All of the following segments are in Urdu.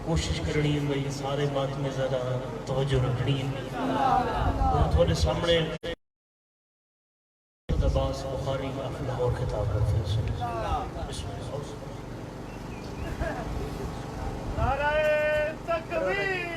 کوشش کرنی ہے بھائی سارے بات میں ذرا توجہ رکھنی ہے اور تھوڑے سامنے عباس بخاری لاہور خطاب کرتے ہیں بسم اللہ نعرہ تکبیر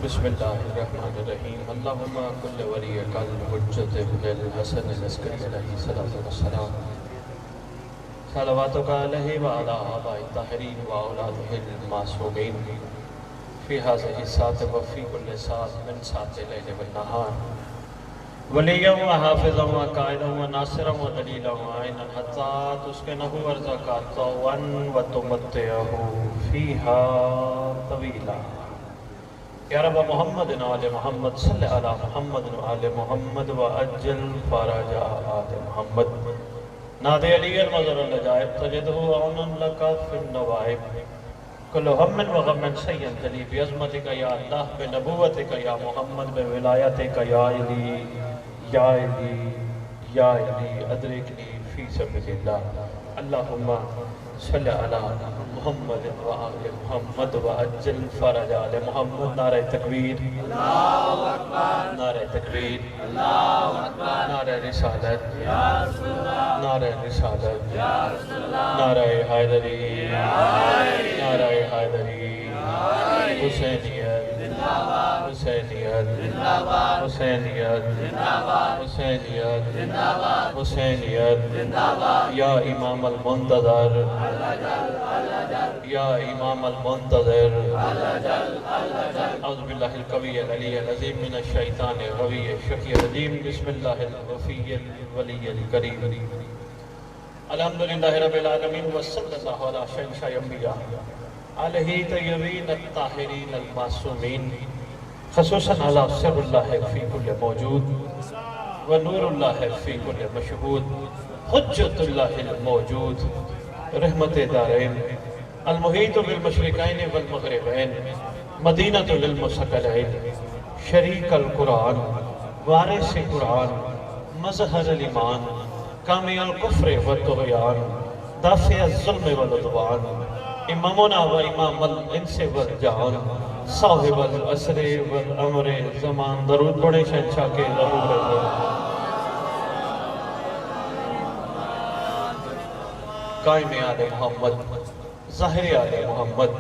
بسم اللہ الرحمن الرحیم اللہم کل ولی قلب حجت ابن الحسن العسکری علیہ السلام صلواتک علیہ وعلا آباء الطاہرین واولادہ المعصومین فی هذه الساعة وفی کل ساعة من ساعة اللیل والنہار ولیا وحافظا وقائدا وناصرا ودلیلا وعینا حتی تسکنہ ارزقا طوعا وتمتعہ فیہا طویلا یا رب محمد آل محمد صلی علی محمد آل محمد وعجل فرج آل محمد نادی علی المظر اللجائب تجدہ عونا لکا فی النوائب کل ہم وغم سین جلی بعظمتک یا اللہ بنبوتک یا محمد بولایتک یا علی یا علی یا علی ادرکنی فی سبیل اللہ اللہم صلی علی محمد وآل محمد وعجل فرج آل محمد نعرہ تکبیر نعرہ تکبیر نعرہ رسالت نعرہ رسالت نعرہ حیدری نعرہ حیدری حسینیت حسینیت حسینیت حسینیت حسینیت یا امام المنتظر یا امام المنتظر اعوذ باللہ القوی العلی العظیم من الشیطان الغوی الشقی الرجیم بسم اللہ الوفی الولی الکریم الحمدللہ رب العالمین وصلی اللہ علی شہنشاہ انبیاء علیہ طیبین الطاہرین المعصومین خصوصاً علی سر اللہ فی کل موجود ونور اللہ فی کل مشہود حجت اللہ الموجود رحمت دارین المحیط بالمشرقین والمغربین مدینۃ للمثقلین شریک القرآن وارث قرآن مظہر الایمان کامی الکفر والطغیان دافع الظلم والعدوان امامنا و امام الانس والجان صاحب العصر والامر زمان درود بڑے شہنشاہ کے ضرور ہے قائم آل محمد ظاہر آل محمد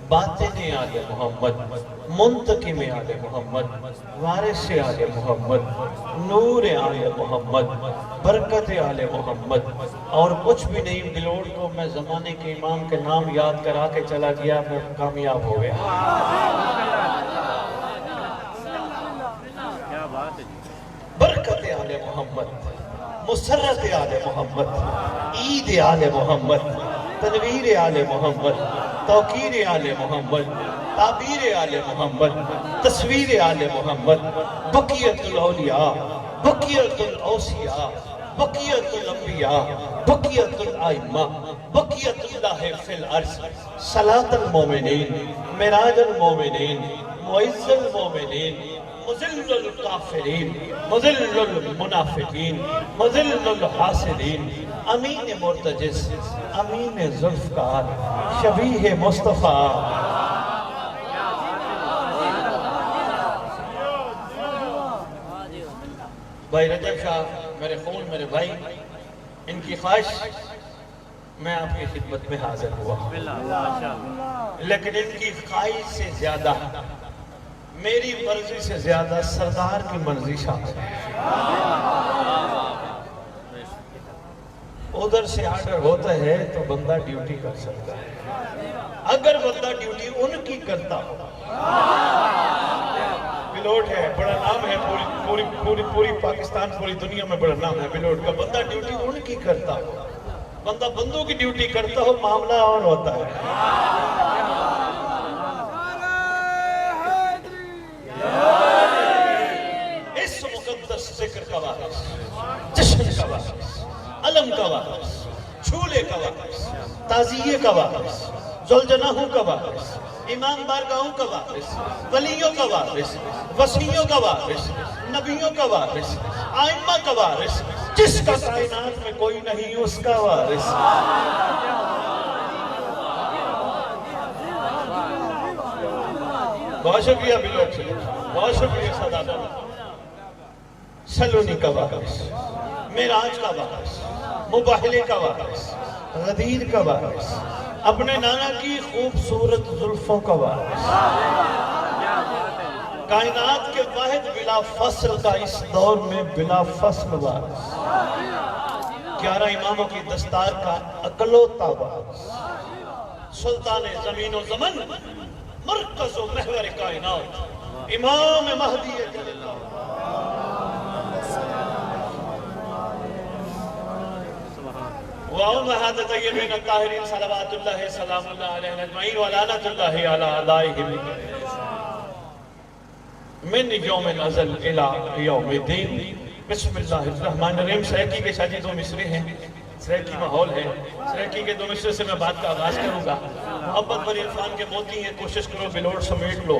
باطن آل محمد منتقم آل محمد وارث آل محمد نور آل محمد برکت آل محمد اور کچھ بھی نہیں بلوڑ کو میں زمانے کے امام کے نام یاد کرا کے چلا گیا میں کامیاب ہو گیا برکت آل محمد مسرت آل محمد عید آل محمد تنویر آل محمد توقیر آل محمد تعبیر آل محمد تصویر آل محمد بقیت الاولیاء بقیت الاوصیاء بقیت الانبیاء بقیت الائمہ بقیت اللہ فی الارض صلاة المومنین معراج المومنین معز المومنین مذل الکافرین مذل المنافقین مذل الحاسدین امین مرتجس امین ذوالفقار شبیہ مصطفیٰ بھائی رجب شاہ میرے خون میرے بھائی ان کی خواہش میں آپ کی خدمت میں حاضر ہوا لیکن ان کی خواہش سے زیادہ میری مرضی سے زیادہ سردار کی مرضی شامل ہے ادھر سے آرڈر ہوتا ہے تو بندہ ڈیوٹی کر سکتا ہے اگر بندہ ڈیوٹی ان کی کرتا ہو، پلوٹ ہے، بڑا نام ہے پوری پاکستان، پوری دنیا میں بڑا نام ہے پلوٹ کا، بندہ ڈیوٹی ان کی کرتا ہو، بندہ بندوں کی ڈیوٹی کرتا ہو، معاملہ اور ہوتا ہے۔ اس مقدس ذکر کا وارث، جشن کا وارث، علم کا وارث، چھولے کا وارث، تعزیے کا وارث، ذوالجناحوں کا وارث، امام بارگاہوں کا وارث، ولیوں کا وارث، وسیعوں کا وارث، نبیوں کا وارث، آئمہ کا وارث، جس کا کائنات میں کوئی نہیں اس کا وارث۔ بہت شکریہ بلوٹ سے، بہت شکریہ صداقت۔ سلونی کا وارث، معراج کا وارث، مباہلے کا وارث، غدیر کا وارث، اپنے نانا کی خوبصورت زلفوں کا وارث، کائنات کے واحد بلا فصل کا اس دور میں بلا فصل وارث، 11 اماموں کی دستار کا اکلوتا وارث، سلطان زمین و زمن، مرکز و محور کائنات، امام مہدی جلیل وَأُمَّهَاتِ طَيِّبِينَ الطَّاهِرِينَ صلوات اللہ سلام اللہ علیہ اجمعین ولعنت اللہ علی اعدائہم من یوم الازل الى یوم الدین۔ بسم اللہ الرحمن الرحیم۔ سریکی کے شاجی 2 مصرے ہیں، سریکی ماحول ہے، سریکی کے 2 مصرے سے میں بات کا آغاز کروں گا۔ محبت بری عرفان کے موتی ہیں، کوشش کرو بلوٹ سمیٹ لو،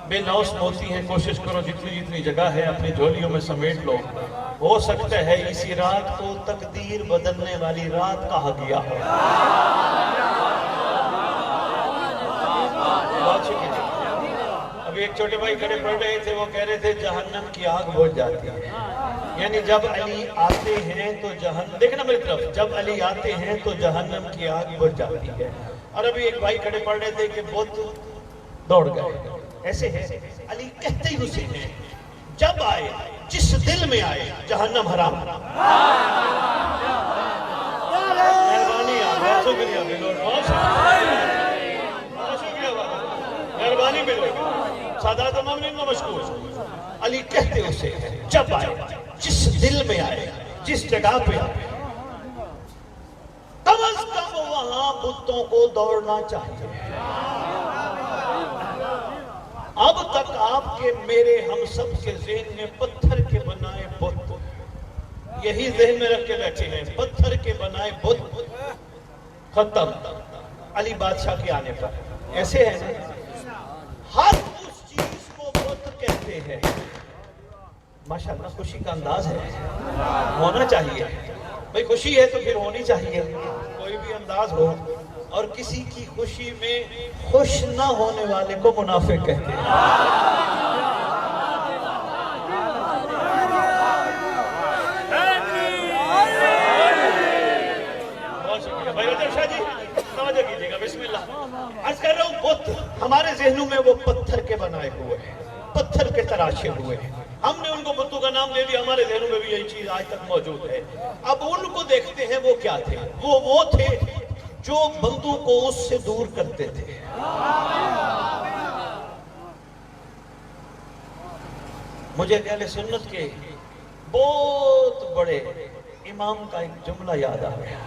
بے نوس موتی ہیں، کوشش کرو جتنی جگہ ہے اپنی جھولیوں میں سمیٹ لو۔ ہو سکتا ہے اسی رات کو تقدیر بدلنے والی رات کہا گیا ہے۔ ابھی ایک چھوٹے بھائی کھڑے پڑھ رہے تھے، وہ کہہ رہے تھے جہنم کی آگ بجھ جاتی ہے، یعنی جب علی آتے ہیں تو جہنم، دیکھنا میری طرف، جب علی آتے ہیں تو جہنم کی آگ بجھ جاتی ہے۔ اور ابھی ایک بھائی کھڑے پڑھ رہے تھے کہ بت دوڑ گئے، ایسے ہے علی کہتے ہی اسے ہیں جب آئے جس دل میں آئے جہنم حرام۔ مہربانی آپ، بہت شکریہ بلوٹ، بہت شکریہ بابا، مہربانی بلوٹ، سادات امامین و مشکور۔ علی کہتے اسے جب آئے جس دل میں آئے، جس جگہ پہ آئے، کم از کم وہاں بتوں کو دوڑنا چاہیے۔ اب تک آپ کے میرے ہم سب کے ذہن میں پتھر کے بنائے بت، یہی ذہن میں رکھ کے بیٹھے ہیں، پتھر کے بنائے بت ختم علی بادشاہ کے آنے پر۔ ایسے ہے نا، ہر اس چیز کو بت کہتے ہیں۔ ماشاءاللہ خوشی کا انداز ہے، ہونا چاہیے بھئی، خوشی ہے تو پھر ہونی چاہیے، کوئی بھی انداز ہو۔ اور کسی کی خوشی میں خوش نہ ہونے والے کو منافق کہتے ہیں۔ بہت شکریہ بھائی رجب شاہ جی، توجہ کیجئے گا، بسم اللہ۔ عرض کر رہا ہوں بت ہمارے ذہنوں میں وہ پتھر کے بنائے ہوئے ہیں، پتھر کے تراشے ہوئے ہیں، ہم نے ان کو بتوں کا نام دے دیا، ہمارے ذہنوں میں بھی یہی چیز آج تک موجود ہے۔ اب ان کو دیکھتے ہیں وہ کیا تھے، وہ تھے جو بندوں کو اس سے دور کرتے تھے۔ مجھے اہل سنت کے بہت بڑے امام کا ایک جملہ یاد آ گیا،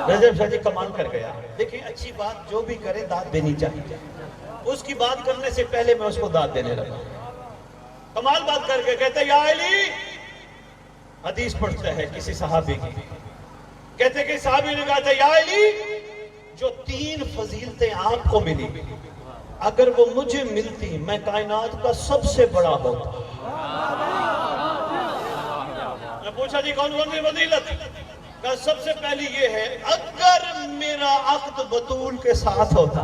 رجب شاہ جی کمال کر گیا۔ دیکھیں اچھی بات جو بھی کرے داد دینی چاہیے، اس کی بات کرنے سے پہلے میں اس کو داد دینے لگا۔ کمال بات کر کے کہتے یا علی، حدیث پڑھتا ہے کسی صحابی کی، کہتے کہ صحابی نے کہا تھا یا علی، جو 3 فضیلتیں آپ کو ملی، اگر وہ مجھے ملتی میں کائنات کا سب سے بڑا ہوتا۔ میں پوچھا جی کون سی فضیلت؟ کہا سب سے پہلی یہ ہے اگر میرا عقد بطول کے ساتھ ہوتا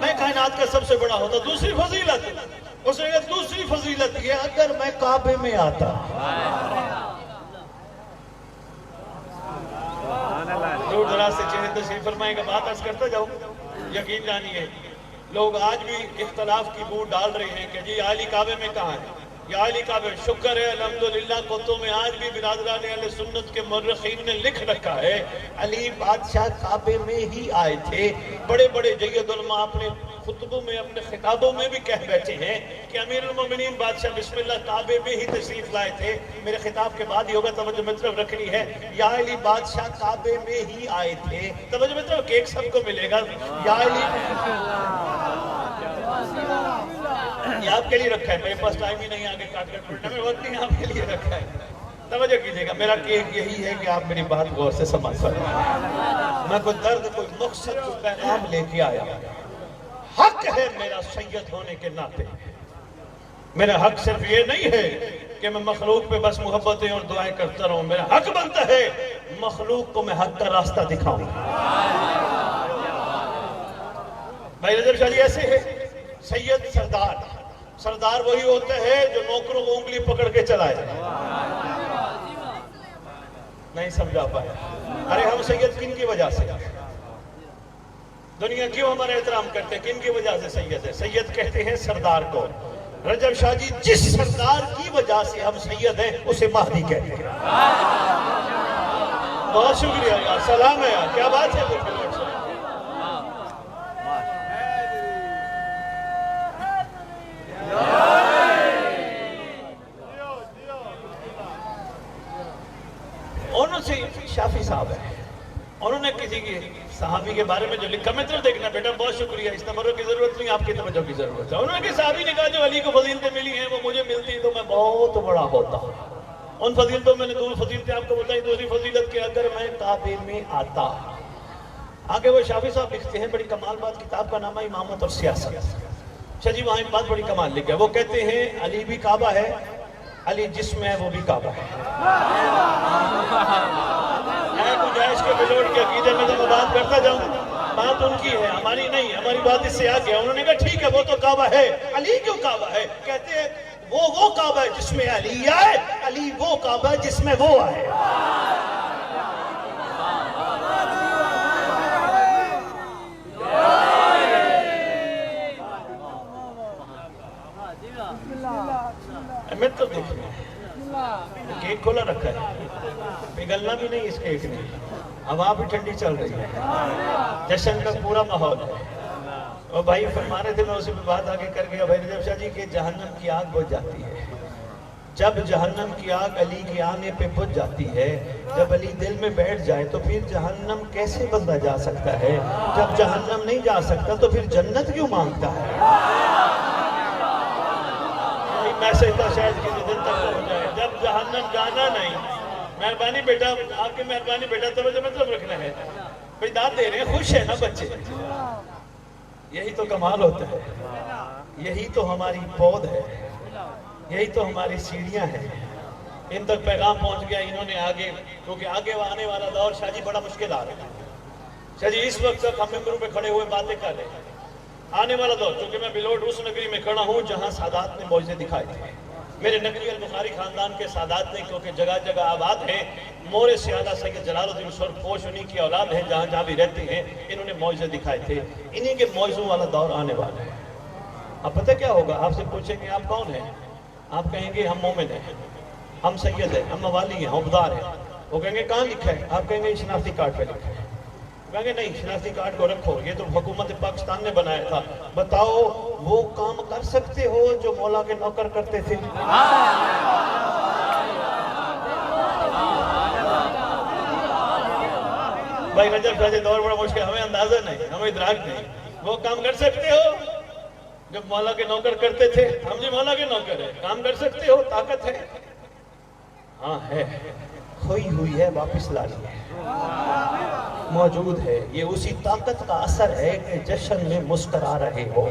میں کائنات کا سب سے بڑا ہوتا۔ دوسری فضیلت اس نے کہا دوسری فضیلت یہ اگر میں کعبے میں آتا۔ دور دراز سے چہرے تشریف فرمائیں گا، بات عرض کرتا جاؤں، یقین جانیے لوگ آج بھی اختلاف کی بو ڈال رہے ہیں کہ جی علی کعبے میں کہاں ہے، یا علی کعبہ شکر ہے الحمدللہ کتوں میں آج بھی برادران اہل سنت کے مورخین نے لکھ رکھا ہے علی بادشاہ کعبے میں ہی آئے تھے. بڑے بڑے جید علماء اپنے خطبوں میں اپنے خطابوں میں بھی کہہ بیٹھے ہیں کہ امیر المومنین بادشاہ بسم اللہ کعبے میں ہی تشریف لائے تھے. میرے خطاب کے بعد ہی ہوگا توجہ مطلب رکھنی ہے. یا علی بادشاہ کعبے میں ہی آئے تھے. توجہ مطلب کیک سب کو ملے گا. یا علی یہ آپ کے لیے رکھا ہے, میرے پاس ٹائم ہی نہیں آگے کاٹ کر پڑھنا میں وقت نہیں, آپ کے لیے رکھا ہے. توجہ کیجئے گا, میرا کیک یہی ہے کہ آپ میری بات غور سے سمجھ سکیں. میں کوئی درد کوئی مقصد کوئی پیغام لے کے آیا. حق ہے میرا سید ہونے کے ناطے. میرا حق صرف یہ نہیں ہے کہ میں مخلوق پہ بس محبتیں اور دعائیں کرتا رہوں. میرا حق بنتا ہے مخلوق کو میں حق کا راستہ دکھاؤں. بھائی رضا شاہ جی ایسے ہے سید سردار. سردار وہی ہوتا ہے جو نوکروں کو انگلی پکڑ کے چلائے. نہیں سمجھا پائے. ارے ہم سید کن کی وجہ سے, دنیا کیوں ہمارا احترام کرتے ہیں, کن کی وجہ سے سید ہے؟ سید کہتے ہیں سردار کو. رجب شاہ جی جس سردار کی وجہ سے ہم سید ہیں اسے مہدی کہتے ہیں. بہت شکریہ یار, سلام ہے یار, کیا بات ہے. انہوں سے شافی صاحب ہے, انہوں نے کسی کی صحابی کے بارے میں جو لکھا, میں تو دیکھنا بیٹا بہت شکریہ, اس تبرک کی ضرورت نہیں, آپ کی توجہ کی ضرورت ہے. انہوں نے کہ صحابی نے کہا جو علی کو فضیلتیں ملی ہیں وہ مجھے ملتی تو میں بہت بڑا ہوتا. ان فضیلتوں میں نے دو فضیلتیں آپ کو بتائی. دوسری فضیلت کہ اگر میں کعبے میں آتا. آگے وہ شافی صاحب لکھتے ہیں, بڑی کمال بات, کتاب کا نام ہے امامت اور سیاست. اچھا جی وہاں ایک بات بڑی کمال لکھا ہے. وہ کہتے ہیں علی بھی کعبہ ہے, علی جس میں ہے وہ بھی کعبہ ہے. میں گنجائش کے بلوٹ کے عقیدے میں تو میں بات کرتا جاؤں, بات ان کی ہے ہماری نہیں, ہماری بات اس سے آگے ہے. انہوں نے کہا ٹھیک ہے وہ تو کعبہ ہے, علی کیوں کعبہ ہے؟ کہتے ہیں وہ کعبہ ہے جس میں علی آئے, علی وہ کعبہ ہے جس میں وہ آئے. میں تو دیکھیں کیک کھولا رکھا ہے, پگھلنا بھی نہیں اس کیک نے, ہوا بھی ٹھنڈی چل رہی ہے, جشن کا پورا ماحول ہے. اور بھائی فرما رہے تھے, میں اسی پہ بات آگے کر گیا بھائی رجب شاہ جی کہ جہنم کی آگ بجھ جاتی ہے. جب جہنم کی آگ علی کے آنے پہ بجھ جاتی ہے, جب علی دل میں بیٹھ جائے تو پھر جہنم کیسے بندہ جا سکتا ہے؟ جب جہنم نہیں جا سکتا تو پھر جنت کیوں مانگتا ہے؟ میسج تھا شاید کسی دن تک ہو جائے. جب جہنم جانا نہیں, مہربانی بیٹا, آپ کی مہربانی بیٹا, توجہ مطلب رکھنا ہے. بھئی داد دے رہے ہیں, خوش ہے نا بچے, یہی تو کمال ہوتا ہے, یہی تو ہماری پود ہے, یہی تو ہماری سیڑھیاں ہیں. ان تک پیغام پہنچ گیا, انہوں نے آگے, کیونکہ آگے آنے والا دور شاہ جی بڑا مشکل آ رہا ہے. شاہ جی اس وقت تک ہم ممبروں پہ کھڑے ہوئے باتیں کر رہے ہیں. آنے والا دور, چونکہ میں بلوٹ اس نگری میں کھڑا ہوں جہاں سادات نے معجزے دکھائے تھے. میرے نگری البخاری خاندان کے سادات نے, کیونکہ جگہ جگہ آباد ہیں, مور سیادہ سید جلال الدین سرخپوش انہی کی اولاد ہیں, جہاں جہاں بھی رہتے ہیں انہوں نے معجزے دکھائے تھے. انہی کے معجزوں والا دور آنے والا ہے. اب پتہ کیا ہوگا, آپ سے پوچھیں گے آپ کون ہیں, آپ کہیں گے ہم مومن ہیں, ہم سید ہیں, ہم موالی ہیں, عبدار ہیں. وہ کہیں گے کہاں لکھا ہے, آپ کہیں گے شناختی کارڈ پہ لکھا ہے. کہیں گے نہیں, شناختی کارڈ کو رکھو, یہ تو حکومت پاکستان نے بنایا تھا. بتاؤ وہ کام کر سکتے ہو جو مولا کے نوکر کرتے تھے؟ بھائی رجب شاہ جی دور بڑا مشکل, ہمیں اندازہ نہیں, ہمیں ادراک نہیں. وہ کام کر سکتے ہو جب مولا کے نوکر کرتے تھے؟ ہم جی مولا کے نوکر ہیں, کام کر سکتے ہو, طاقت ہے؟ ہاں ہے, کھوئی ہوئی ہے, واپس لانی ہے, موجود ہے. یہ اسی طاقت کا اثر ہے کہ جشن میں مسکرا رہے ہو.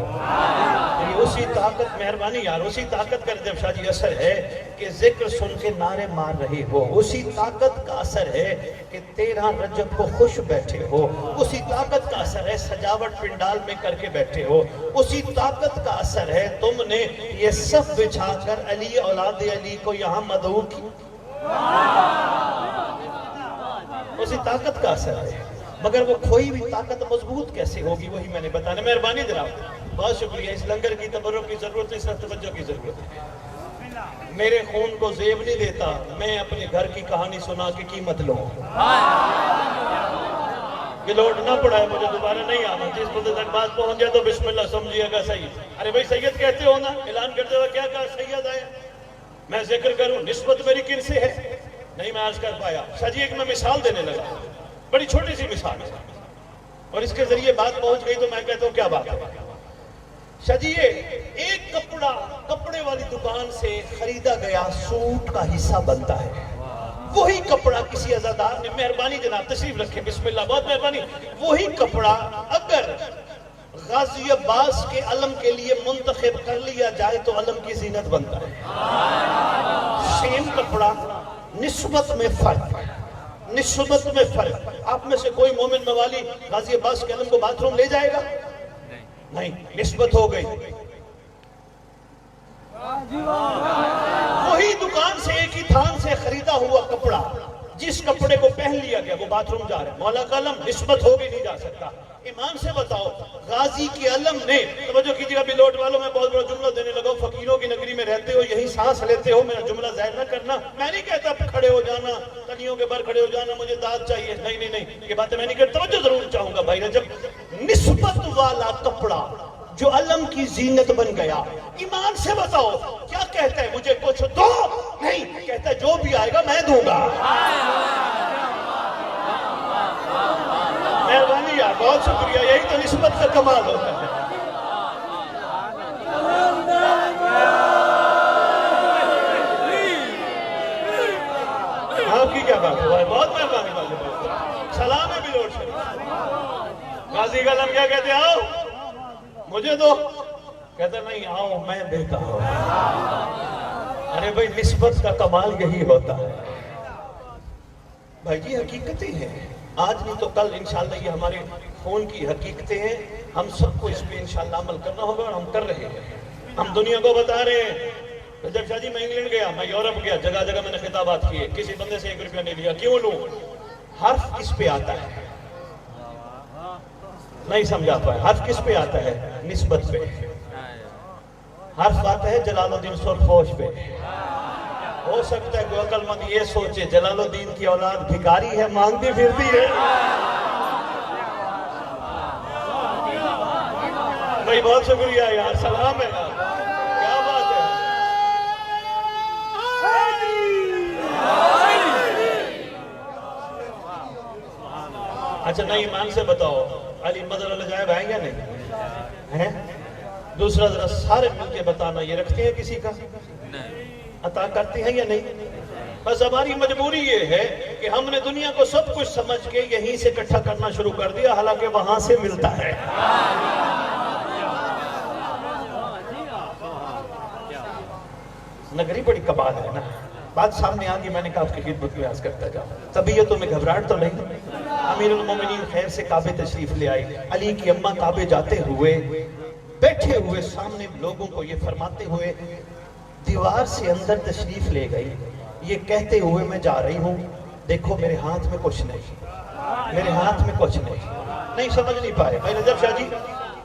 یہ اسی طاقت, مہربانی یار, اسی طاقت کا رجب شاہ جی اثر ہے کہ ذکر سن کے نعرے مار رہے ہو. اسی طاقت کا اثر ہے کہ 13 رجب کو خوش بیٹھے ہو. اسی طاقت کا اثر ہے سجاوٹ پنڈال میں کر کے بیٹھے ہو. اسی طاقت کا اثر ہے تم نے یہ صف بچھا کر علی اولاد علی کو یہاں مدعو کی. اسی طاقت کا اثر ہے. مگر وہ کھوئی بھی طاقت مضبوط کیسے ہوگی, وہی میں نے بتانا. مہربانی جناب, بہت شکریہ. اس لنگر کی تبرک کی ضرورت ہے, اس طرح توجہ کی ضرورت ہے. میرے خون کو زیب نہیں دیتا، میں اپنے گھر کی کہانی سنا کے قیمت لوں۔ یہ لوٹ نہ پڑا ہے، مجھے دوبارہ نہیں آنا، جس بندے تک بات پہنچ جائے تو بسم اللہ سمجھیے گا سید۔ ارے بھائی سید کہتے ہو نا، اعلان کرتے ہوئے کیا کہا سید آئے؟ میں ذکر کروں نسبت میری کن سے ہے؟ نہیں میں آج کر پایا۔ شاہ جی ایک میں مثال دینے لگا، بڑی چھوٹی سی مثال ہے، اور اس کے ذریعے بات پہنچ گئی تو میں کہتا ہوں کیا بات ہے۔ شاہ جی ایک کپڑا کپڑے والی دکان سے خریدا گیا سوٹ کا حصہ بنتا ہے، وہی کپڑا کسی عزادار نے، مہربانی جناب تشریف رکھے، بسم اللہ، بہت مہربانی، وہی کپڑا اگر غازی عباس کے علم کے لیے منتخب کر لیا جائے تو علم کی زینت بنتا ہے۔ سیم کپڑا، نسبت میں فرق، نسبت میں فرق۔ آپ میں سے کوئی مومن موالی غازی عباس کے علم کو باتھ روم لے جائے گا؟ نہیں، نسبت ہو گئی۔ وہی دکان سے ایک ہی تھان سے خریدا ہوا کپڑا، جس کپڑے کو پہن لیا گیا وہ باتھ روم جا رہا ہے، مولا کا علم، نسبت ہو بھی نہیں جا سکتا۔ ایمان سے بتاؤ، غازی کے علم نے، توجہ کیجیے گا بلوٹ والوں، میں بہت بڑا جملہ دینے لگا ہوں، فقیروں کی نگری میں رہتے ہو، یہی سانس لیتے ہو، میرا جملہ ظاہر نہ کرنا، میں نہیں کہتا کھڑے ہو جانا، تلیوں کے بر کھڑے ہو جانا، مجھے داد چاہیے، نہیں نہیں نہیں، یہ باتیں میں نہیں کرتا، توجہ ضرور چاہوں گا بھائی رجب۔ نسبت والا کپڑا جو علم کی زینت بن گیا، ایمان سے بتاؤ کیا کہتا ہے؟ مجھے کچھ دو، نہیں کہتا ہے جو بھی آئے گا میں دوں گا۔ مہربانی یار، بہت شکریہ، یہی تو نسبت کا کمال ہوتا ہے۔ آپ کی کیا بات ہے؟ بہت مہربانی بات، سلام ہے بلوٹ شریف۔ غازی کا علم کیا کہتے ہیں؟ آؤ مجھے دو، کہتا نہیں آؤ میں دیتا ہوں۔ ارے بھائی نسبت کا کمال یہی ہوتا ہے بھائی جی، حقیقتیں ہیں، آج نہیں تو کل انشاءاللہ یہ ہمارے خون کی حقیقتیں ہیں، ہم سب کو اس پہ انشاءاللہ عمل کرنا ہوگا، اور ہم کر رہے ہیں، ہم دنیا کو بتا رہے ہیں۔ جب شاہ جی میں انگلینڈ گیا، میں یورپ گیا، جگہ جگہ میں نے خطابات کیے، کسی بندے سے 1 روپیہ نہیں لیا، کیوں لوں؟ حرف کس پہ آتا ہے؟ نہیں سمجھا پائے، حرف کس پہ آتا ہے؟ نسبت پہ۔ حرف آتا ہے جلال الدین سرخوش پہ۔ ہو سکتا ہے کوئی عقل مند یہ سوچے جلال الدین کی اولاد بھکاری ہے، مانگتی پھرتی ہے۔ بھائی بہت شکریہ یار، سلام ہے یار، کیا بات ہے۔ اچھا نہیں، ایمان سے بتاؤ علی بدر الجائب آئیں یا نہیں ہیں؟ دوسرا ذرا سارے مل کے بتانا، یہ رکھتے ہیں کسی کا؟ عطا کرتے ہیں یا نہیں؟ بس ہماری مجبوری یہ ہے کہ ہم نے دنیا کو سب کچھ سمجھ کے یہیں سے اکٹھا کرنا شروع کر دیا، حالانکہ وہاں سے ملتا ہے۔ نگری بڑی کمال ہے نا، بات سامنے آگی، میں نے کہا آپ کی خدمت میں عرض کرتا جاؤں۔ طبیعتوں میں گھبراہٹ تو نہیں؟ امیر المومنین خیر سے کعبے تشریف لے آئی، علی کی اماں کعبے جاتے ہوئے بیٹھے ہوئے سامنے لوگوں کو یہ فرماتے ہوئے دیوار سے اندر تشریف لے گئی، یہ کہتے ہوئے میں جا رہی ہوں دیکھو میرے ہاتھ میں کچھ نہیں، میرے ہاتھ میں کچھ نہیں سمجھ نہیں پائے۔ بھائی رجب شاہ جی،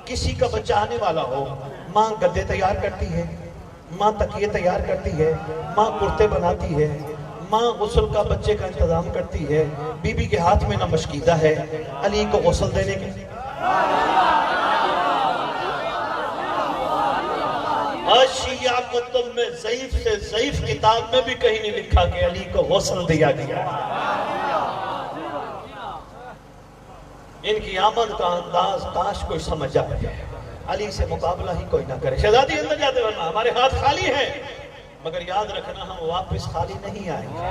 کسی کا بچہ آنے والا ہو، ماں گدے تیار کرتی ہے، ماں تکیے تیار کرتی ہے، ماں کرتے بناتی ہے، ماں غسل کا بچے کا انتظام کرتی ہے، بی بی کے ہاتھ میں نہ مشکیدہ ہے علی کو غسل دینے کے۔ شیعہ کتب میں ضعیف سے ضعیف کتاب میں بھی کہیں نہیں لکھا کہ علی کو غسل دیا گیا۔ ان کی آمد کا انداز کاش کوئی سمجھ جائے، علی سے مقابلہ ہی کوئی نہ کرے۔ شہزادی اندر جاتے ورنہ ہمارے ہاتھ خالی ہیں، مگر یاد رکھنا ہم واپس خالی نہیں آئیں گے۔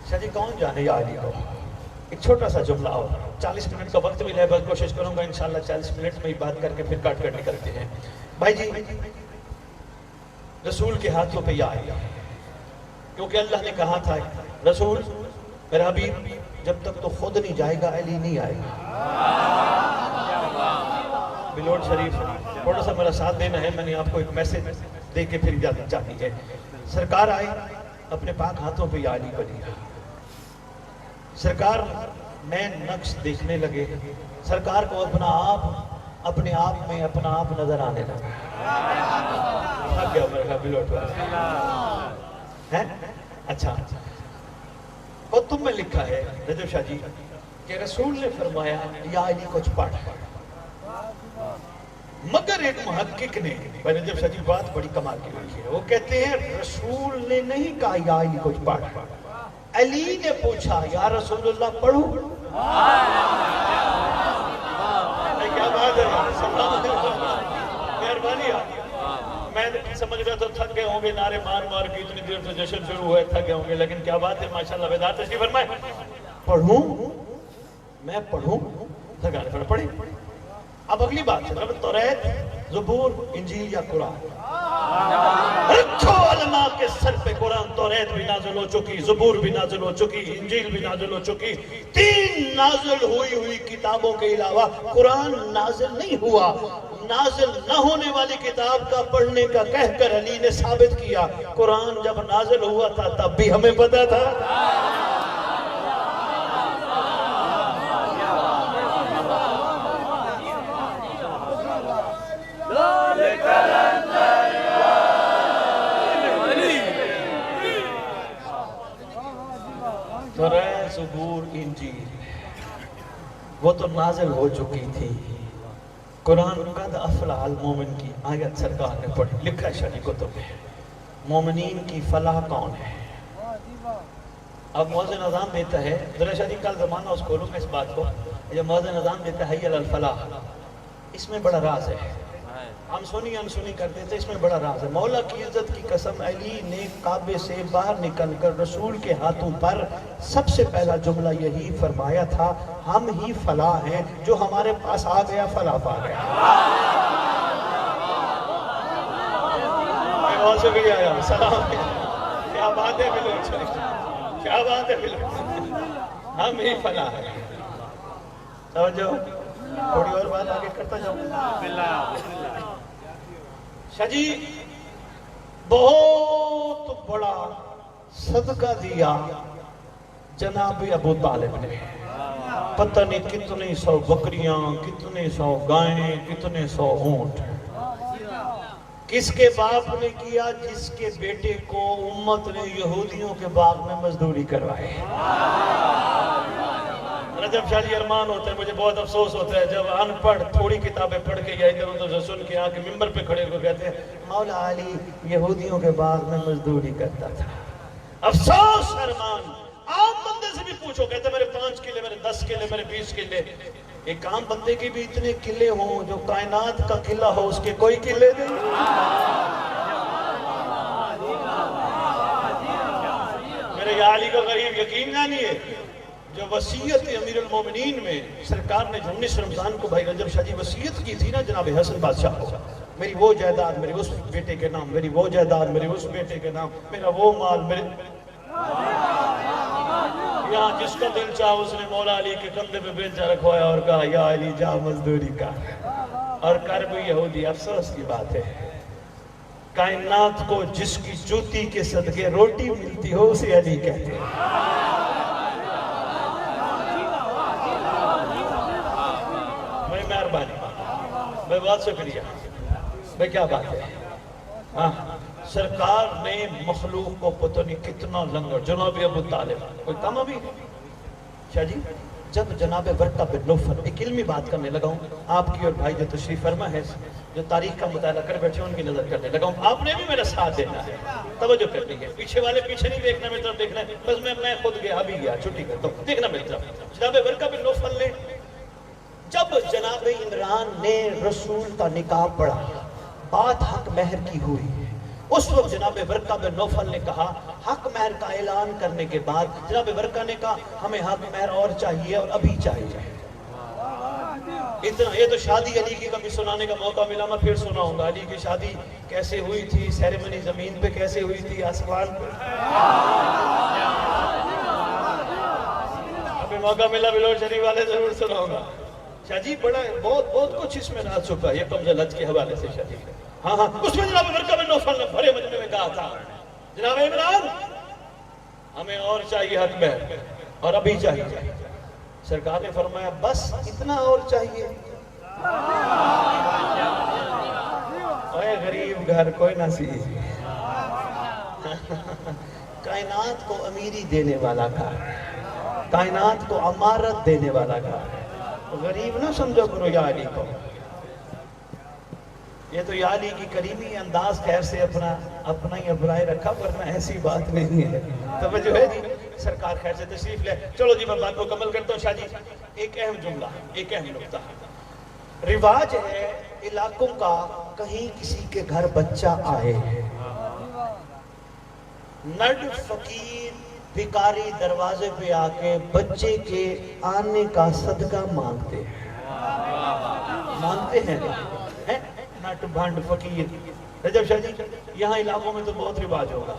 شاہ جی کون جانے یا علی کو؟ ایک چھوٹا سا جملہ ہو، 40 منٹ کا وقت بھی لے، بس کوشش کروں گا انشاءاللہ 40 منٹ میں ہی بات کر کے پھر کاٹ کر نکلتے ہیں۔ بھائی جی رسول کے ہاتھوں پہ یا علی، کیونکہ اللہ نے کہا تھا رسول میرا حبیب جب تک تو خود نہیں جائے گا علی نہیں آئے گا۔ بلوٹ شریف تھوڑا سا میرا ساتھ دینا ہے، میں نے آپ کو ایک میسج دے کے پھر اجازت چاہتی ہے۔ سرکار آئے اپنے پاک ہاتھوں پہ یا علی کو لیا، سرکار نئے نقش دیکھنے لگے، سرکار کو اپنا آپ اپنے آپ میں اپنا آپ نظر آنے لگا. تھک گیا عمر کا بلوٹ ہے. اچھا کتب میں لکھا ہے رجب شاہ جی کہ رسول نے فرمایا یا علی کچھ پڑھ. مگر ایک محقق نے بھائی رجب شاہ جی بات بڑی کمال کی لکھی ہے. وہ کہتے ہیں رسول نے نہیں کہا یا علی کچھ پڑھ. علی نے پوچھا یا رسول اللہ پڑھوں. کیا بات ہے مہربانی. میں سمجھ رہا تو تھک گئے ہوں گے نعرے مار مار کے اتنی دیر سے جشن شروع ہوئے تھک گئے ہوں گے لیکن کیا بات ہے ماشاءاللہ بیدار تشریف فرمائے. پڑھوں میں پڑھوں سرکار نے پڑھیں. اب اگلی بات ہے توریت زبور انجیل یا قرآن. رکھو علماء کے سر پہ قرآن. توریت بھی نازل ہو چکی, زبور بھی نازل ہو چکی, انجیل بھی نازل ہو چکی. 3 نازل ہوئی کتابوں کے علاوہ قرآن نازل نہیں ہوا. نازل نہ ہونے والی کتاب کا پڑھنے کا کہہ کر علی نے ثابت کیا قرآن جب نازل ہوا تھا تب بھی ہمیں پتا تھا. توریت زبور انجیل وہ تو نازل ہو چکی تھی. قرآن قد افلح المومن کی آیت سرکار نے پڑھی. لکھا ہے شاہی کتب میں مومنین کی فلاح کون ہے. اب مؤذن اذان دیتا ہے ذرا شاہ جی کل زمانہ اس کھولوں میں اس بات کو. جب مؤذن اذان دیتا ہے حی علی الفلاح اس میں بڑا راز ہے. ہم سنی انسنی کرتے تھے اس میں بڑا راز ہے. مولا کی عزت کی قسم علی نے کعبے سے باہر نکل کر رسول کے ہاتھوں پر سب سے پہلا جملہ یہی فرمایا تھا ہم ہی فلاح ہیں جو ہمارے پاس آ گیا فلاح پا گیا. بہت شکریہ یار سلام. کیا بات ہے بلوچ, کیا بات ہے بلوچ. ہم ہی فلاح ہیں. سمجھو تھوڑی اور بات آگے کرتا جاؤں. شاہ جی بہت بڑا صدقہ دیا جناب ابو طالب نے. پتہ نہیں کتنے 100 بکریاں, کتنے 100 گائیں, کتنے 100 اونٹ. کس کے باپ نے کیا؟ جس کے بیٹے کو امت نے یہودیوں کے باغ میں مزدوری کروائی. رجب شاہ جی ارمان ہوتا ہے, مجھے بہت افسوس ہوتا ہے جب ان پڑھ تھوڑی کتابیں پڑھ کے یا ادھر ادھر سے سن کے آ کے ممبر پہ کھڑے کو کہتے ہیں مولا علی یہودیوں کے باغ میں مزدوری کرتا تھا. افسوس ارمان. عام بندے سے بھی پوچھو, کہتے ہیں میرے 5 قلعے, میرے 10 قلعے, میرے 20 قلعے. ایک عام بندے کے بھی اتنے قلعے ہوں جو کائنات کا قلعہ ہو اس کے کوئی قلعے نہیں. میرے یا علی کا غریب یقین جانیے جو وصیت امیر المومنین میں سرکار نے 19 رمضان کو بھائی رجب شاہ جی وصیت کی تھی نا جناب حسن بادشاہ کو, میری وہ جائیداد میرے اس بیٹے کے نام, میری وہ جائیداد میرے اس بیٹے کے نام, میرا وہ مال میرے. یہاں جس کا دل چاہا اس نے مولا علی کے کندھے پہ بیلچہ رکھوایا اور کہا یا علی جا مزدوری کر, اور کر بھی یہودی. افسوس کی بات ہے کائنات کو جس کی جوتی کے صدقے روٹی ملتی ہو اسے علی کہتے ہیں. بھائی بات شکریہ. بھائی کیا بات ہے. سرکار نے مخلوق کو پتہ نہیں کتنا لنگر. جناب ابو طالب کوئی کم ابھی شاہ جی جب جناب ورقہ بن نوفل, ایک علمی بات کرنے لگا ہوں, آپ کی اور بھائی جو تشریف فرما ہے جو تاریخ کا مطالعہ کر بیٹھے ان کی نظر کرنے لگا ہوں. آپ نے بھی میرا ساتھ دینا ہے, توجہ کرنی ہے. پیچھے والے پیچھے نہیں دیکھنا, میری طرف دیکھنا ہے. بس میں خود گیا ابھی گیا چھٹی کرتا ہوں, دیکھنا میری طرف. جناب ورقہ بن نوفل نے جب جناب عمران نے رسول کا نکاح پڑھا, بات حق مہر کی ہوئی, اس وقت جناب ورقہ بن نوفل نے کہا حق مہر کا اعلان کرنے کے بعد جناب ورقہ نے کہا ہمیں حق مہر اور چاہیے اور ابھی چاہیے. اتنا یہ تو شادی علی کی کبھی سنانے کا موقع ملا میں پھر سناؤں گا. علی کی شادی کیسے ہوئی تھی, سیریمنی زمین پہ کیسے ہوئی تھی, آسمان پہ. ابھی موقع ملا بلور شریف والے ضرور سناؤں گا. شاہ جی بڑا بہت کچھ اس میں راز چھپا ہے. یہ کمزل حج کے حوالے سے شاہ جی ہاں اس میں جناب ورقہ بن نوفل نے بھرے مجمع میں کہا تھا جناب عمران ہمیں اور چاہیے حق مہر اور ابھی چاہیے. سرکار نے فرمایا بس اتنا اور چاہیے. اے غریب گھر کوئی نہ سی کائنات کو امیری دینے والا گھر، کائنات کو عمارت دینے والا گھر، غریب نہ سمجھو کرو یا علی کو. یہ تو یا علی کی کریمی انداز خیر سے اپنا ہی ابرائے رکھا، ورنہ ایسی بات نہیں ہے. توجہ ہے جی، سرکار خیر سے تشریف لے. چلو جی میں بات مکمل کرتا ہوں. شاہ جی ایک اہم جملہ، ایک اہم نکتہ. رواج ہے علاقوں کا کہیں کسی کے گھر بچہ آئے، نڈ فقیر بھکاری دروازے پہ آ کے بچے کے آنے کا صدقہ مانگتے ہیں. نٹ بھنڈ فقیر. رجب شاہ جی یہاں علاقوں میں تو بہت رواج ہوگا،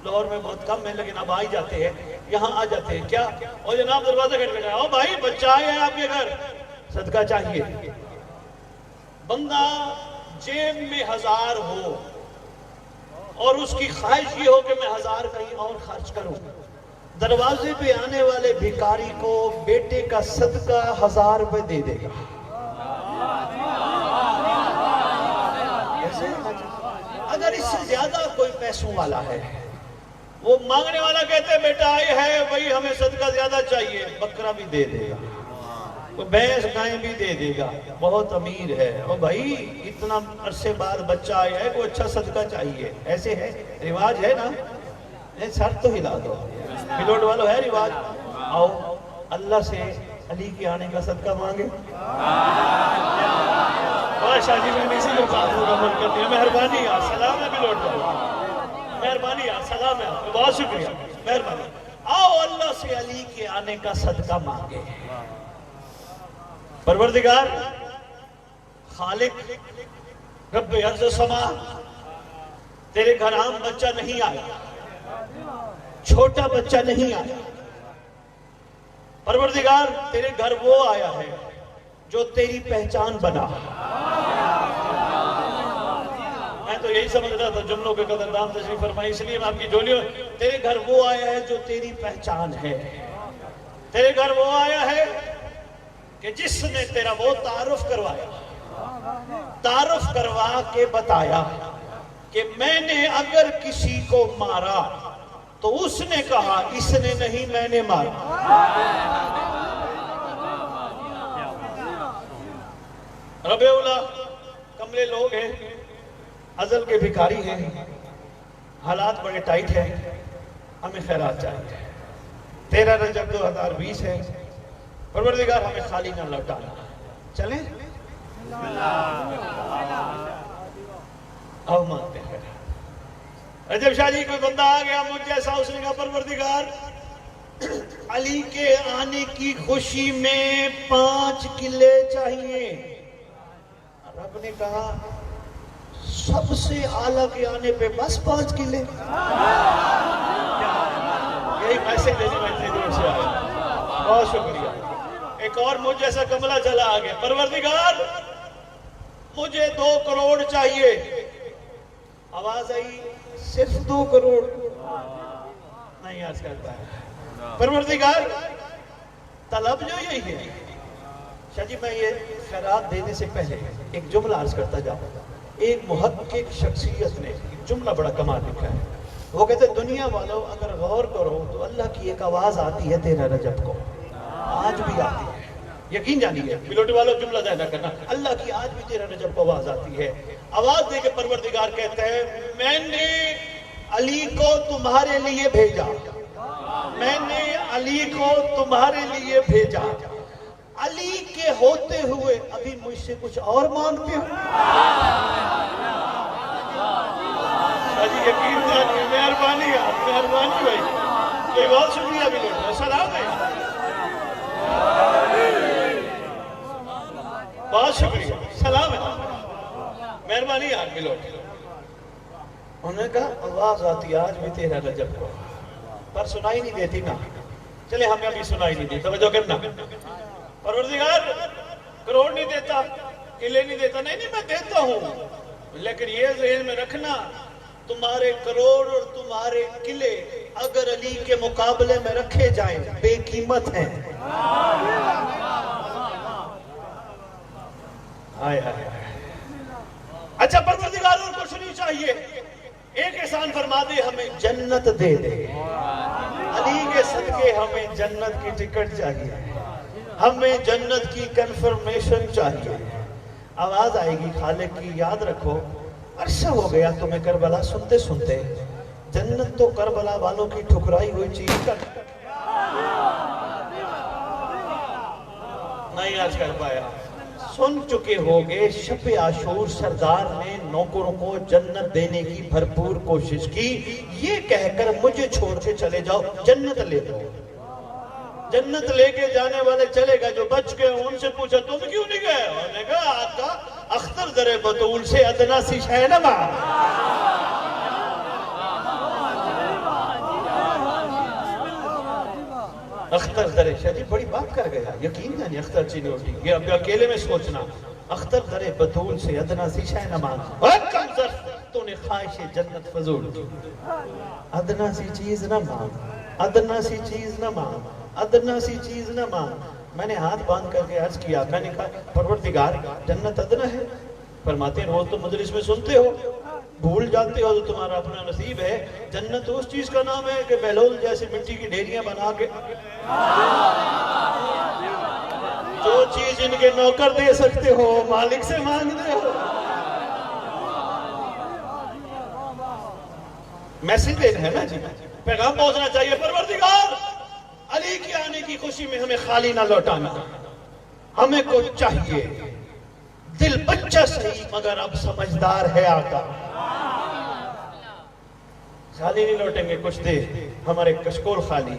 لاہور میں بہت کم ہے، لیکن اب آ ہی جاتے ہیں. یہاں آ جاتے ہیں کیا؟ اور جناب دروازہ کھٹکھٹایا، او بھائی بچہ آیا ہے آپ کے گھر، صدقہ چاہیے. بندہ جیب میں 1000 ہو اور اس کی خواہش یہ ہو کہ میں 1000 کہیں اور خرچ کروں، دروازے پہ آنے والے بھکاری کو بیٹے کا صدقہ 1000 روپے دے دے گا. اگر اس سے زیادہ کوئی پیسوں والا ہے، وہ مانگنے والا کہتے ہیں بیٹا آئے ہے وہی ہمیں صدقہ زیادہ چاہیے، بکرا بھی دے دے گا، بھینس گائیں بھی دے دے گا، بہت امیر ہے. او بھائی اتنا عرصے بعد بچہ آیا ہے، کوئی اچھا صدقہ چاہیے. ایسے ہے رواج ہے نا. سر تو ہلا دو پلوٹ والو، ہے رواج. آؤ اللہ سے علی کے آنے کا صدقہ مانگے. شاہ جی میں اسی کو بات مکمل کرتی ہوں. مہربانی یار، سلام ہے پلوٹ والو، مہربانی یار، سلام ہے آپ کو، بہت شکریہ، مہربانی. آؤ اللہ سے علی کے آنے کا صدقہ مانگے. پروردگار خالق رب عرض و سما، تیرے گھر عام بچہ نہیں آیا، چھوٹا بچہ نہیں آیا. پروردگار تیرے گھر وہ آیا ہے جو تیری پہچان بنا. میں تو یہی سمجھ رہا تھا جملوں کے قدردان تشریف فرمائی، اس لیے میں آپ کی جولیوں. تیرے گھر وہ آیا ہے جو تیری پہچان ہے. تیرے گھر وہ آیا ہے کہ جس نے تیرا وہ تعارف کروایا، تعارف کروا کے بتایا کہ میں نے اگر کسی کو مارا تو اس نے کہا اس نے نہیں میں نے مارا. رب اولا کملے لوگ ہیں، ازل کے بھکاری ہیں، حالات بڑے ٹائٹ ہیں، ہمیں خیرات چاہیے. 13 رجب 2020 ہے. پروردگار ہمیں خالی نہ لوٹانا. چلیں اب مانتے ہیں. رجب شاہ جی کوئی بندہ آ گیا مجھ جیسا، اس نے کہا پروردگار علی کے آنے کی خوشی میں 5 قلعے چاہیے. رب نے کہا سب سے اعلیٰ کے آنے پہ بس 5 قلعے. یہی پیسے دینے میں اتنی دور سے آیا. بہت شکریہ. ایک اور مجھ جیسا کملہ چلا آگے. پروردگار مجھے 2 کروڑ چاہیے. آواز آئی صرف 2 کروڑ نہیں عرض کرتا ہے. پروردگار طلب جو یہی ہے. شاہ جی میں یہ خیرات دینے سے پہلے ایک جملہ عرض کرتا جاؤں. ایک محقق شخصیت نے جملہ بڑا کمال لکھا ہے. وہ کہتے ہیں دنیا والوں اگر غور کرو تو اللہ کی ایک آواز آتی ہے 13 رجب کو، آج بھی آتی ہے. یقین جانیے پلوٹی والوں جملہ ذہن نہ کرنا، اللہ کی آج بھی 13 رجب کو آواز آتی ہے. آواز دے کے پروردگار کہتے ہیں میں نے علی کو تمہارے لیے بھیجا، میں نے علی کو تمہارے لیے بھیجا. علی کے ہوتے ہوئے ابھی مجھ سے کچھ اور مانگتے ہو؟ یقین جانیے. مہربانی آپ، مہربانی بھائی، یہ بہت شکریہ بھی لوگ. سلام ہے، بہت شکریہ، سلام ہے، مہربانی آپ بھی لوگ. انہوں نے کہا آواز آتی آج بھی 13 رجب کو، پر سنائی نہیں دیتی نا. چلے ہمیں ابھی سنائی نہیں دی. توجہ کرنا. پروردگار کروڑ نہیں دیتا، قلعے نہیں دیتا. نہیں میں دیتا ہوں، لیکن یہ ذہن میں رکھنا تمہارے کروڑ اور تمہارے قلعے اگر علی کے مقابلے میں رکھے جائیں بے قیمت ہیں. ہائے ہائے اچھا پروردگار اور کچھ نہیں چاہیے، ایک احسان فرما دے ہمیں جنت دے دے، علی کے صدقے ہمیں جنت کی ٹکٹ چاہیے، ہمیں جنت کی کنفرمیشن چاہیے۔ آواز آئے گی خالق کی، یاد رکھو عرصہ ہو گیا تمہیں کربلا سنتے سنتے، جنت تو کربلا والوں کی ٹھکرائی ہوئی چیز کا نہیں آج کر پایا۔ سن چکے ہوگے شب عاشور سردار نے نوکروں کو جنت دینے کی بھرپور کوشش کی، یہ کہہ کر مجھے چھوڑ کے چلے جاؤ جنت لے دو۔ جنت لے کے جانے والے چلے گئے، جو بچ گئے ان سے پوچھا تم کیوں نہیں گئے؟ انہوں نے کہا آقا اختر در بطول سے ادنا سی شے نہ مانگ۔ اختر در شاہ جی بڑی بات کر گیا، یقین جانی اختر چینی ہوتی، یہ اب اکیلے میں سوچنا، اختر در بطول سے ادنا سی شے نہ مانگ۔ اور کم ذر تو نے خواہش جنت فضول کی، ادنا سی چیز نہ مانگ، ادنا سی چیز نہ مانگ، ادنا سی چیز نہ مانگ۔ میں نے ہاتھ باندھ کر کے عرض کیا، میں نے کہا پروردگار جنت ادنا ہے؟ فرماتے ہیں روز تو مجلس میں سنتے ہو، بھول جاتے ہو تو تمہارا اپنا نصیب ہے۔ جنت اس چیز کا نام ہے کہ بہلول جیسے مٹی کی ڈھیریاں بنا کے جو چیز ان کے نوکر دے سکتے ہو مالک سے مانگتے ہو۔ میسیج دینا ہے نا جی، پیغام پہنچنا چاہیے، پروردگار علی کے آنے کی خوشی میں ہمیں خالی نہ لوٹانا، ہمیں کو چاہیے دل بچہ صحیح مگر اب سمجھدار ہے آقا، خالی نہیں لوٹیں گے کچھ دے، ہمارے کشکول خالی،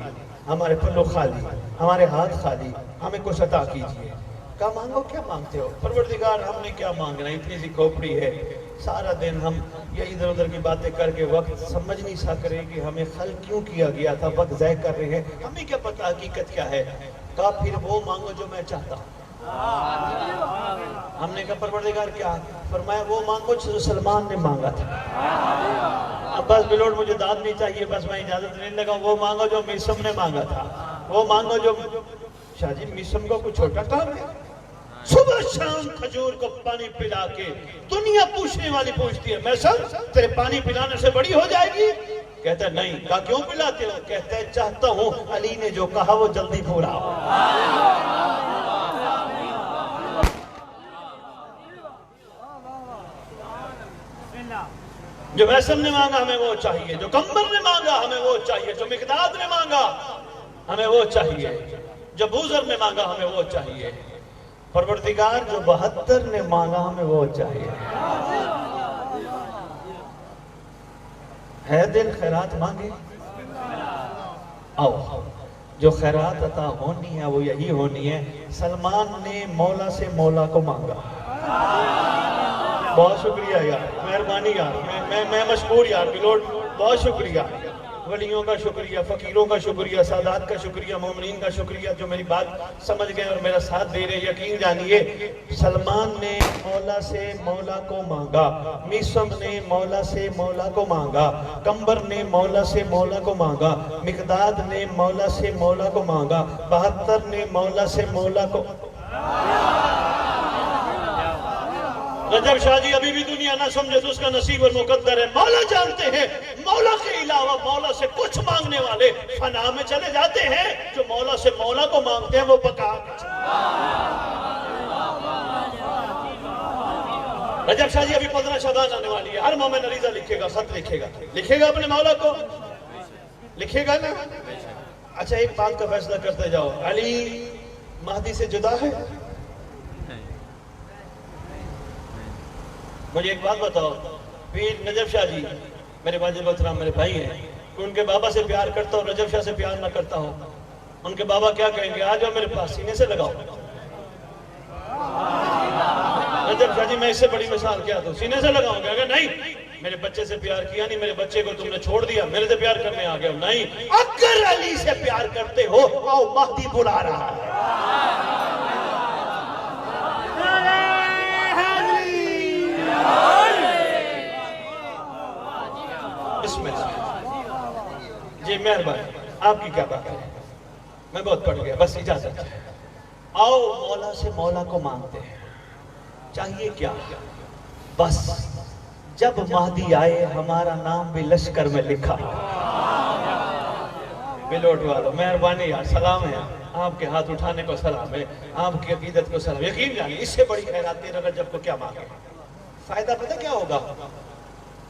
ہمارے پلو خالی، ہمارے ہاتھ خالی، ہمیں کچھ عطا کیجئے۔ کیا مانگو؟ کیا مانگتے ہو؟ پروردگار ہم نے کیا مانگنا، اتنی سی کھوپڑی ہے، سارا دن ہم یہ ادھر ادھر کی باتیں کر کے وقت سمجھ نہیں سک رہے کہ ہمیں خلق کیوں کیا گیا تھا، وقت ضائع کر رہے ہیں، ہمیں کیا پتا حقیقت کیا ہے۔ کہا پھر وہ مانگو جو میں چاہتا ہوں۔ ہم نے کہا پروردگار کیا؟ فرمایا وہ مانگو جو سلمان نے مانگا تھا۔ اب بس بلوڈ مجھے داد نہیں چاہیے، بس میں اجازت نہیں لگا، وہ مانگو جو میسم نے مانگا تھا، وہ مانگو جو شاہ جی میسم کو کچھ چھوٹا کام ہے؟ صبح شام کھجور کو پانی پلا کے دنیا پوچھنے والی پوچھتی ہے میسم تیرے پانی پلانے سے بڑی ہو جائے گی؟ کہتا ہے نہیں۔ کہا کیوں پلاتے ہو؟ کہتا ہے چاہتا ہوں علی نے جو کہا وہ جلدی پورا ہو۔ جو میسم نے مانگا ہمیں وہ چاہیے، جو کمبر نے مانگا ہمیں وہ چاہیے، جو مقداد نے مانگا ہمیں وہ چاہیے، جو بوزر نے مانگا ہمیں وہ چاہیے۔ پروردگار جو 72 نے مانگا ہمیں وہ چاہیے۔ ہے دل خیرات مانگے؟ آؤ، جو خیرات عطا ہونی ہے وہ یہی ہونی ہے۔ سلمان نے مولا سے مولا کو مانگا۔ بہت شکریہ یار، مہربانی یار، میں مشکور یار بلوڈ، بہت شکریہ، ولیوں کا شکریہ، فقیروں کا شکریہ، سادات کا شکریہ، مومنین کا شکریہ جو میری بات سمجھ گئے اور میرا ساتھ دے رہے۔ یقین جانیے سلمان نے مولا سے مولا کو مانگا، میسم نے مولا سے مولا کو مانگا، کمبر نے مولا سے مولا کو مانگا، مقداد نے مولا سے مولا کو مانگا، 72 نے مولا سے مولا کو۔ رجب شاہ جی ابھی بھی دنیا نہ سمجھے تو اس کا نصیب اور مقدر ہے۔ مولا جانتے ہیں، مولا کے علاوہ مولا سے کچھ مانگنے والے فنا میں چلے جاتے ہیں، جو مولا سے مولا کو مانگتے ہیں وہ پکا۔ رجب شاہ جی ابھی 15 شعبان آنے والی ہے، ہر مومن عریضہ لکھے گا، خط لکھے گا اپنے مولا کو، لکھے گا نا؟ اچھا ایک بات کا فیصلہ کرتے جاؤ، علی مہدی سے جدا ہے؟ مجھے ایک بات بتاؤ، پیر نجف شاہ جی میرے واجب احترام میرے بھائی ہیں، ان کے بابا سے پیار کرتا ہوں، نجف شاہ سے پیار نہ کرتا ہوں، ان کے بابا کیا کہیں گے؟ آ جاؤ میرے پاس، سینے سے لگاؤ۔ نجف شاہ جی میں اس سے بڑی مثال کیا دوں، سینے سے لگاؤں گے؟ اگر نہیں میرے بچے سے پیار کیا نہیں، میرے بچے کو تم نے چھوڑ دیا، میرے سے پیار کرنے آ گئے ہو؟ نہیں، اگر علی سے پیار کرتے ہو آؤ مہدی بلا رہا ہے۔ بسم اللہ جی، مہربانی، آپ کی کیا بات ہے؟ میں بہت پڑھ گیا، بس اجازت ہے۔ آؤ مولا سے مولا کو مانگتے ہیں، چاہیے کیا؟ بس جب مہدی آئے ہمارا نام بھی لشکر میں لکھا. بلوٹ والو مہربانی یار، سلام ہے، آپ کے ہاتھ اٹھانے کو سلام ہے، آپ کی عقیدت کو سلام. یقین جانیے اس سے بڑی خیرات 13 رجب کو کیا مانگے. فائدہ پتہ کیا ہوگا؟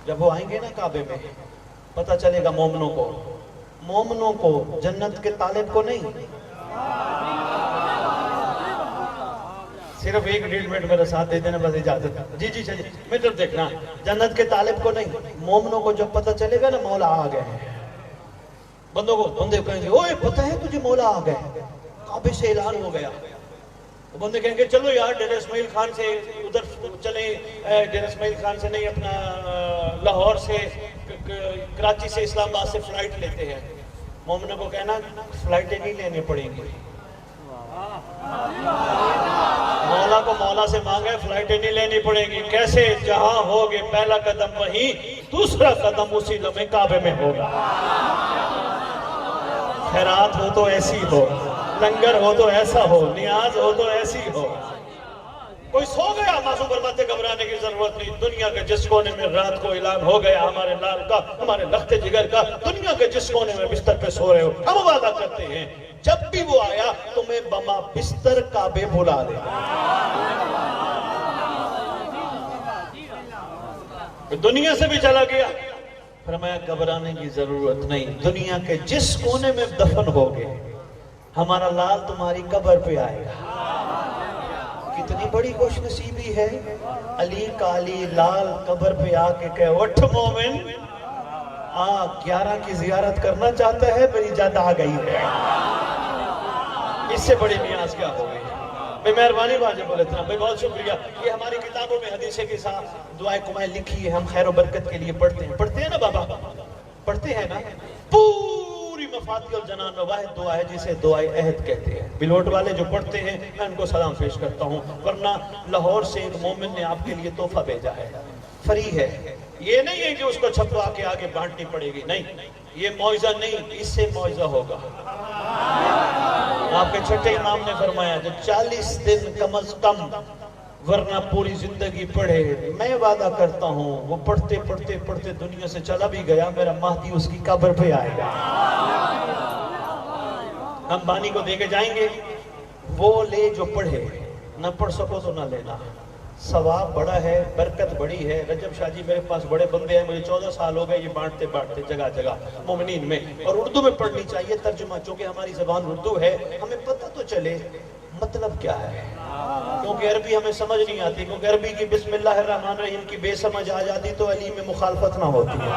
جب وہ آئیں گے نا کعبے میں، پتہ چلے گا مومنوں کو جنت کے طالب کو نہیں. صرف 1-1.5 منٹ میرا ساتھ دے دینا بس اجازت. جی چلیے میں طرف دیکھنا. جنت کے طالب کو نہیں، مومنوں کو جب پتہ چلے گا نا مولا آ گئے ہیں، بندے کہیں گے اوے پتہ ہے تجھے مولا آ گئے، کعبے سے اعلان ہو گیا. بندے کہیں گے چلو یار ڈیرہ اسماعیل خان سے ادھر چلیں، ڈیرہ اسماعیل خان سے نہیں، اپنا لاہور سے کراچی سے اسلام آباد سے فلائٹ لیتے ہیں. مومنوں کو کہنا فلائٹیں نہیں لینے پڑیں گی. مولا کو مولا سے مانگے فلائٹیں نہیں لینی پڑیں گی. کیسے؟ جہاں ہوگے پہلا قدم وہیں، دوسرا قدم اسی لمحے کعبے میں ہوگا. خیرات ہو تو ایسی ہو، لنگر ہو تو ایسا ہو، نیاز ہو تو ایسی ہو. کوئی سو گیا معصوم فرماتے گھبرانے کی ضرورت نہیں. دنیا کے جس کونے میں رات کو اعلان ہو گیا ہمارے لال کا، ہمارے لخت جگر کا، دنیا کے جس کونے میں بستر پہ سو رہے ہو، ہم وعدہ کرتے ہیں جب بھی وہ آیا تمہیں بما بستر کعبے بلا دے. دنیا سے بھی چلا گیا. فرمایا گھبرانے کی ضرورت نہیں، دنیا کے جس کونے میں دفن ہوگے ہمارا لال تمہاری قبر پہ آئے گا. کتنی بڑی خوش نصیبی ہے. علی کا علی لال قبر پہ آ کے کہے اٹھ مومن، 11 کی زیارت کرنا چاہتا ہے، میری جد آ گئی ہے. اس سے بڑی نیاز کیا ہو گئی. میں مہربانی واجب بولے تھا بھائی، بہت شکریہ. یہ ہماری کتابوں میں حدیثیں کے ساتھ دعائیں کمائیں لکھی ہے، ہم خیر و برکت کے لیے پڑھتے ہیں نا بابا، پڑھتے ہیں نا. پوری مفاتیح الجنان میں واحد دعا ہے جسے دعائے عہد کہتے ہیں. بلوٹ والے جو پڑھتے ہیں میں ان کو سلام پیش کرتا ہوں. ورنہ لاہور سے ایک مومن نے آپ کے لیے تحفہ بھیجا ہے، فری ہے. یہ نہیں ہے کہ اس کو چھپوا کے آگے بانٹنی پڑے گی، نہیں، یہ معجزہ نہیں، اس سے معجزہ ہوگا. آپ کے چھٹے امام نے فرمایا جو 40 دن کم از کم ورنہ پوری زندگی پڑھے، میں وعدہ کرتا ہوں وہ پڑھتے پڑھتے پڑھتے دنیا سے چلا بھی گیا، میرا مہدی اس کی قبر پہ آئے گا. ہم بانی کو دے کے جائیں گے، وہ لے جو پڑھے، نہ پڑھ سکو تو نہ لینا. ثواب بڑا ہے، برکت بڑی ہے. رجب شاہ جی میرے پاس بڑے بندے ہیں، مجھے 14 سال ہو گئے یہ بانٹتے جگہ جگہ مومنین میں. اور اردو میں پڑھنی چاہیے ترجمہ، چونکہ ہماری زبان اردو ہے، ہمیں پتہ تو چلے مطلب کیا ہے. کیونکہ عربی ہمیں سمجھ نہیں آتی، کیونکہ عربی کی بسم اللہ الرحمن الرحیم کی بے سمجھ آ جاتی تو علی میں مخالفت نہ ہوتی ہے.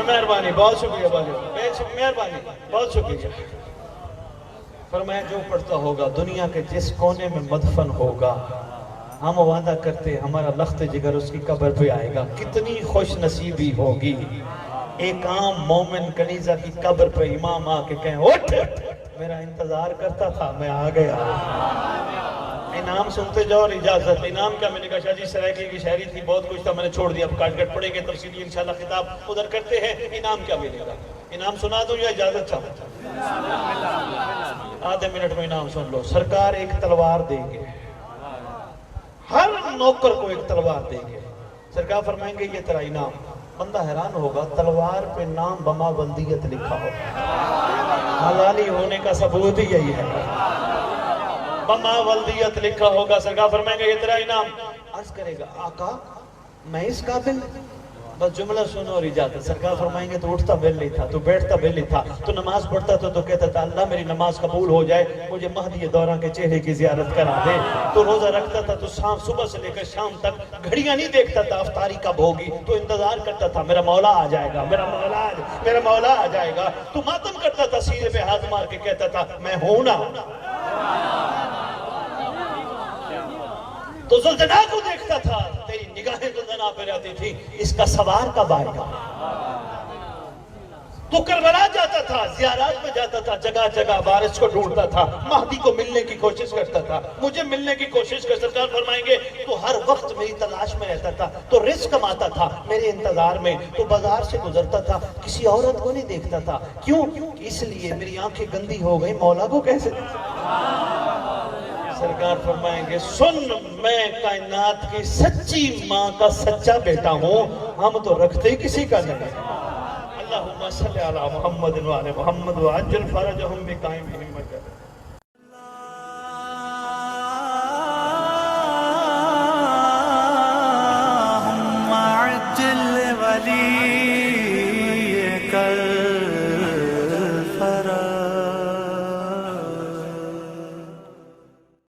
مہربانی، بہت شکریہ مہربانی، بہت شکریہ. فرمایا جو پڑھتا ہوگا دنیا کے جس کونے میں مدفن ہوگا، ہم وعدہ کرتے ہمارا لخت جگر اس کی قبر پہ آئے گا. کتنی خوش نصیبی ہوگی. ایک عام مومن کنیزہ کی قبر پہ امام آ کے کہیں اٹھ، میرا انتظار کرتا تھا، میں آ گیا. انعام سنتے جاؤ اور اجازت. انعام کیا؟ میں نے کہا شاہ جی سرائکی کی شاعری تھی، بہت کچھ تھا، میں نے چھوڑ دیا، اب کاٹ کٹ پڑیں گے تفصیلی انشاءاللہ خطاب ادھر کرتے ہیں. انعام کیا ملے گا؟ انعام سنا دوں یا اجازت چاہتا؟ آدھے منٹ میں انعام سن لو. سرکار ایک تلوار دیں گے، ہر نوکر کو ایک تلوار دیں گے. سرکار فرمائیں گے یہ تیرا انعام. بندہ حیران ہوگا، تلوار پہ نام بما ولدیت لکھا ہوگا، حلالی ہونے کا ثبوت ہی یہی ہے، بما ولدیت لکھا ہوگا. سرکار فرمائیں گے یہ تیرا انعام. عرض کرے گا آقا میں اس قابل، بس جملہ سنو اور اجازت. سرکار فرمائیں گے تو اٹھتا بیل نہیں تھا، تو بیٹھتا بیل نہیں تھا، تو نماز پڑھتا تھا تو کہتا تھا اللہ میری نماز قبول ہو جائے، مجھے مہدی دوراں کے چہرے کی زیارت کرا دے. تو روزہ رکھتا تھا تو صبح سے لے کر شام تک گھڑیاں نہیں دیکھتا تھا افطاری کب ہوگی، تو انتظار کرتا تھا میرا مولا آ جائے گا، میرا مولا آ جائے گا. تو ماتم کرتا تھا، سینے پہ ہاتھ مار کے کہتا تھا میں ہوں نا. تو زلزلہ کو دیکھتا تھا، تیری نگاہیں زلزلہ پہ رہتی تھی، اس کا سوار کب آئے گا. تو کربلا جاتا تھا، زیارات میں جاتا تھا، جگہ جگہ وارث کو ڈھونڈتا تھا، مہدی کو ملنے کی کوشش کرتا تھا، مجھے ملنے کی کوشش کر. سرکار فرمائیں گے تو ہر وقت میری تلاش میں رہتا تھا، تو رزق کماتا تھا میرے انتظار میں. تو بازار سے گزرتا تھا، کسی عورت کو نہیں دیکھتا تھا. کیوں؟ اس لیے میری آنکھیں گندی ہو گئی، مولا کو کیسے سرکار فرمائیں گے سن میں کائنات کی سچی ماں کا سچا بیٹا ہوں، ہم تو رکھتے ہی کسی کا نہیں۔ اللہم صلی علی محمد و آل محمد وعجل فرجہم بقائمہم مجد۔ اللهم عجل ولي